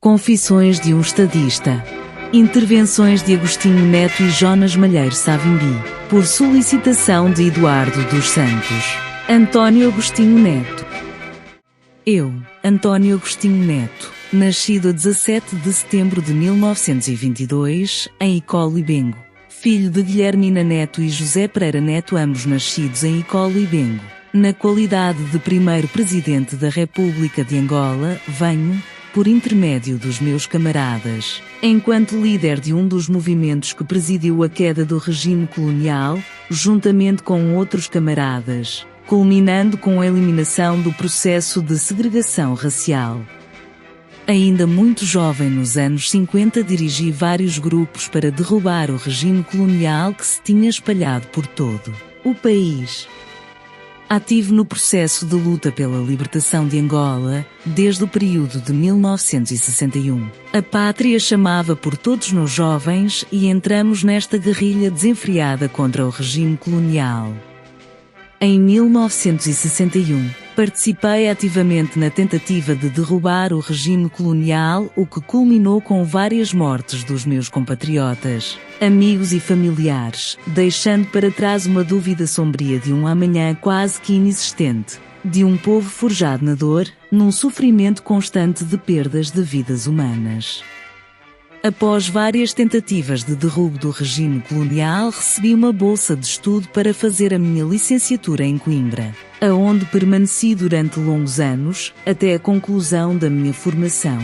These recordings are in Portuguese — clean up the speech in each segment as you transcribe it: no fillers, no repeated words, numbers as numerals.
Confissões de um estadista. Intervenções de Agostinho Neto e Jonas Malheiro Savimbi, por solicitação de Eduardo dos Santos. António Agostinho Neto. Eu, António Agostinho Neto, nascido a 17 de setembro de 1922, em Icolo Ibengo, filho de Guilhermina Neto e José Pereira Neto, ambos nascidos em Icolo Ibengo, na qualidade de primeiro presidente da República de Angola, venho, por intermédio dos meus camaradas, enquanto líder de um dos movimentos que presidiu a queda do regime colonial, juntamente com outros camaradas, culminando com a eliminação do processo de segregação racial. Ainda muito jovem nos anos 50 dirigi vários grupos para derrubar o regime colonial que se tinha espalhado por todo o país. Ativo no processo de luta pela libertação de Angola, desde o período de 1961. A pátria chamava por todos nós jovens e entramos nesta guerrilha desenfreada contra o regime colonial. Em 1961, participei ativamente na tentativa de derrubar o regime colonial, o que culminou com várias mortes dos meus compatriotas, amigos e familiares, deixando para trás uma dúvida sombria de um amanhã quase que inexistente, de um povo forjado na dor, num sofrimento constante de perdas de vidas humanas. Após várias tentativas de derrubo do regime colonial, recebi uma bolsa de estudo para fazer a minha licenciatura em Coimbra, aonde permaneci durante longos anos, até a conclusão da minha formação.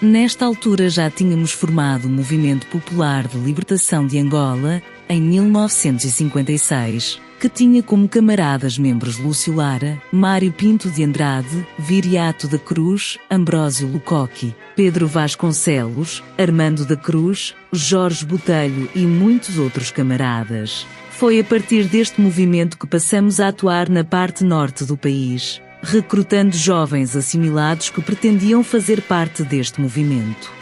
Nesta altura já tínhamos formado o Movimento Popular de Libertação de Angola, em 1956, que tinha como camaradas membros Lúcio Lara, Mário Pinto de Andrade, Viriato da Cruz, Ambrósio Lucoqui, Pedro Vasconcelos, Armando da Cruz, Jorge Botelho e muitos outros camaradas. Foi a partir deste movimento que passamos a atuar na parte norte do país, recrutando jovens assimilados que pretendiam fazer parte deste movimento.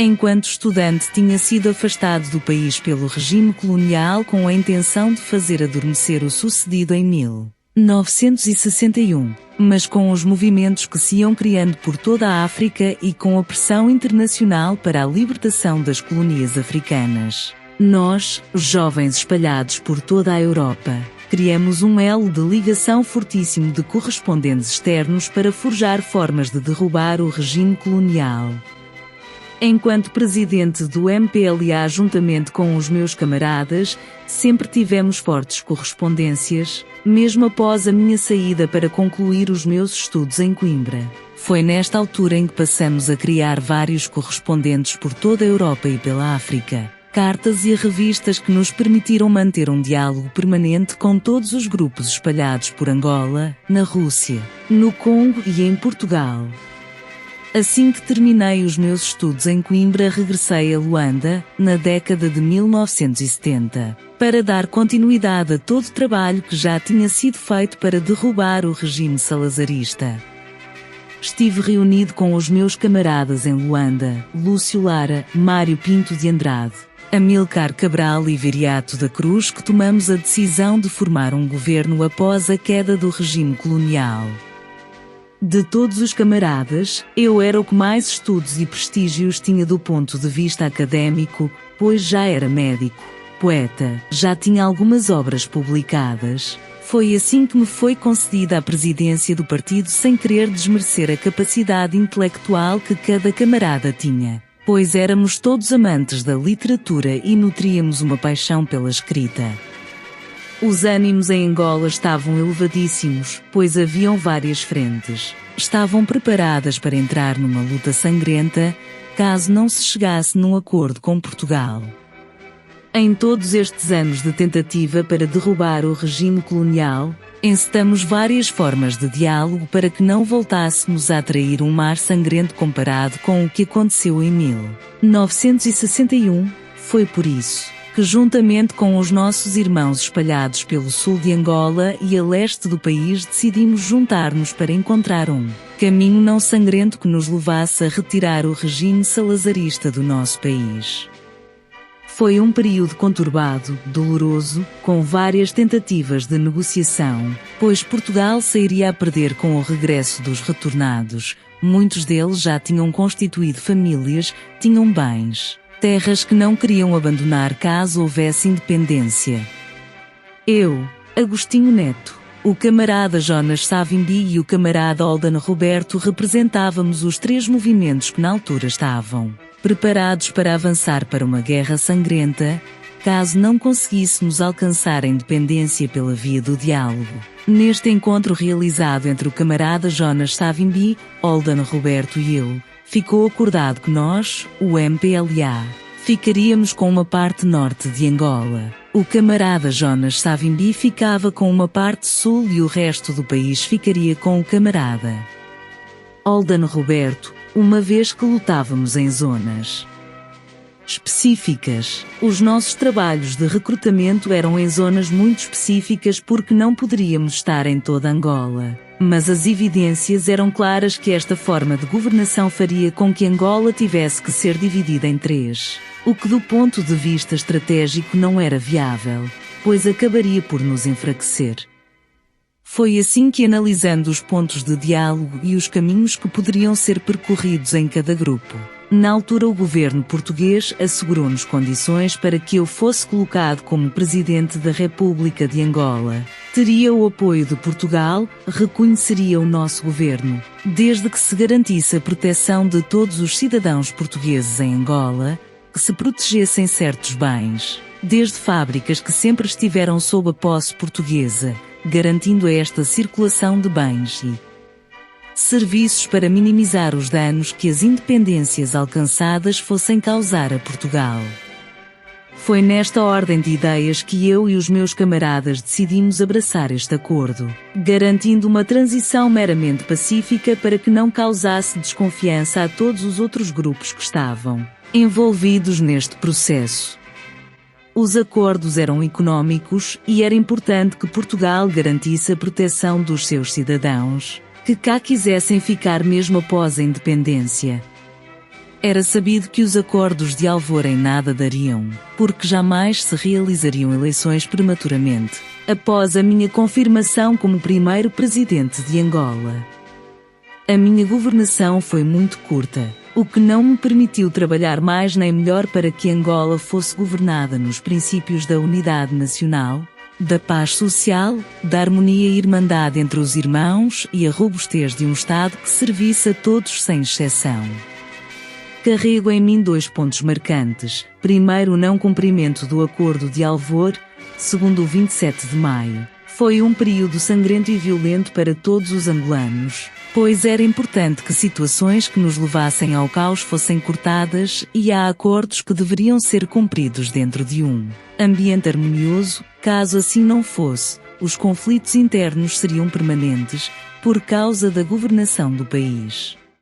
Enquanto estudante, tinha sido afastado do país pelo regime colonial com a intenção de fazer adormecer o sucedido em 1961, mas com os movimentos que se iam criando por toda a África e com a pressão internacional para a libertação das colónias africanas, nós, jovens espalhados por toda a Europa, criamos um elo de ligação fortíssimo de correspondentes externos para forjar formas de derrubar o regime colonial. Enquanto presidente do MPLA, juntamente com os meus camaradas, sempre tivemos fortes correspondências, mesmo após a minha saída para concluir os meus estudos em Coimbra. Foi nesta altura em que passamos a criar vários correspondentes por toda a Europa e pela África, cartas e revistas que nos permitiram manter um diálogo permanente com todos os grupos espalhados por Angola, na Rússia, no Congo e em Portugal. Assim que terminei os meus estudos em Coimbra, regressei a Luanda, na década de 1970, para dar continuidade a todo o trabalho que já tinha sido feito para derrubar o regime salazarista. Estive reunido com os meus camaradas em Luanda, Lúcio Lara, Mário Pinto de Andrade, Amílcar Cabral e Viriato da Cruz, que tomamos a decisão de formar um governo após a queda do regime colonial. De todos os camaradas, eu era o que mais estudos e prestígios tinha do ponto de vista académico, pois já era médico, poeta, já tinha algumas obras publicadas. Foi assim que me foi concedida a presidência do partido, sem querer desmerecer a capacidade intelectual que cada camarada tinha, pois éramos todos amantes da literatura e nutríamos uma paixão pela escrita. Os ânimos em Angola estavam elevadíssimos, pois haviam várias frentes. Estavam preparadas para entrar numa luta sangrenta, caso não se chegasse num acordo com Portugal. Em todos estes anos de tentativa para derrubar o regime colonial, encetamos várias formas de diálogo para que não voltássemos a atrair um mar sangrento comparado com o que aconteceu em 1961. Foi por isso que, juntamente com os nossos irmãos espalhados pelo sul de Angola e a leste do país, decidimos juntar-nos para encontrar um caminho não sangrento que nos levasse a retirar o regime salazarista do nosso país. Foi um período conturbado, doloroso, com várias tentativas de negociação, pois Portugal sairia a perder com o regresso dos retornados, Muitos deles já tinham constituído famílias, tinham bens, terras que não queriam abandonar caso houvesse independência. Eu, Agostinho Neto, o camarada Jonas Savimbi e o camarada Oldan Roberto representávamos os três movimentos que na altura estavam preparados para avançar para uma guerra sangrenta, caso não conseguíssemos alcançar a independência pela via do diálogo. Neste encontro realizado entre o camarada Jonas Savimbi, Oldan Roberto e eu, ficou acordado que nós, o MPLA, ficaríamos com uma parte norte de Angola. O camarada Jonas Savimbi ficava com uma parte sul e o resto do país ficaria com o camarada Oldan Roberto, uma vez que lutávamos em zonas específicas. Os nossos trabalhos de recrutamento eram em zonas muito específicas porque não poderíamos estar em toda Angola. Mas as evidências eram claras que esta forma de governação faria com que Angola tivesse que ser dividida em três, o que do ponto de vista estratégico não era viável, pois acabaria por nos enfraquecer. Foi assim que, analisando os pontos de diálogo e os caminhos que poderiam ser percorridos em cada grupo, na altura o governo português assegurou-nos condições para que eu fosse colocado como Presidente da República de Angola. Teria o apoio de Portugal, reconheceria o nosso governo, desde que se garantisse a proteção de todos os cidadãos portugueses em Angola, que se protegessem certos bens, desde fábricas que sempre estiveram sob a posse portuguesa, garantindo esta circulação de bens e serviços para minimizar os danos que as independências alcançadas fossem causar a Portugal. Foi nesta ordem de ideias que eu e os meus camaradas decidimos abraçar este acordo, garantindo uma transição meramente pacífica para que não causasse desconfiança a todos os outros grupos que estavam envolvidos neste processo. Os acordos eram económicos e era importante que Portugal garantisse a proteção dos seus cidadãos, que cá quisessem ficar mesmo após a independência. Era sabido que os acordos de Alvor em nada dariam, porque jamais se realizariam eleições prematuramente, após a minha confirmação como primeiro presidente de Angola. A minha governação foi muito curta, o que não me permitiu trabalhar mais nem melhor para que Angola fosse governada nos princípios da unidade nacional, da paz social, da harmonia e irmandade entre os irmãos e a robustez de um Estado que servisse a todos sem exceção. Carrego em mim 2 pontos marcantes: primeiro, o não cumprimento do Acordo de Alvor, segundo, o 27 de maio. Foi um período sangrento e violento para todos os angolanos, pois era importante que situações que nos levassem ao caos fossem cortadas e há acordos que deveriam ser cumpridos dentro de um ambiente harmonioso. Caso assim não fosse, os conflitos internos seriam permanentes, por causa da governação do país.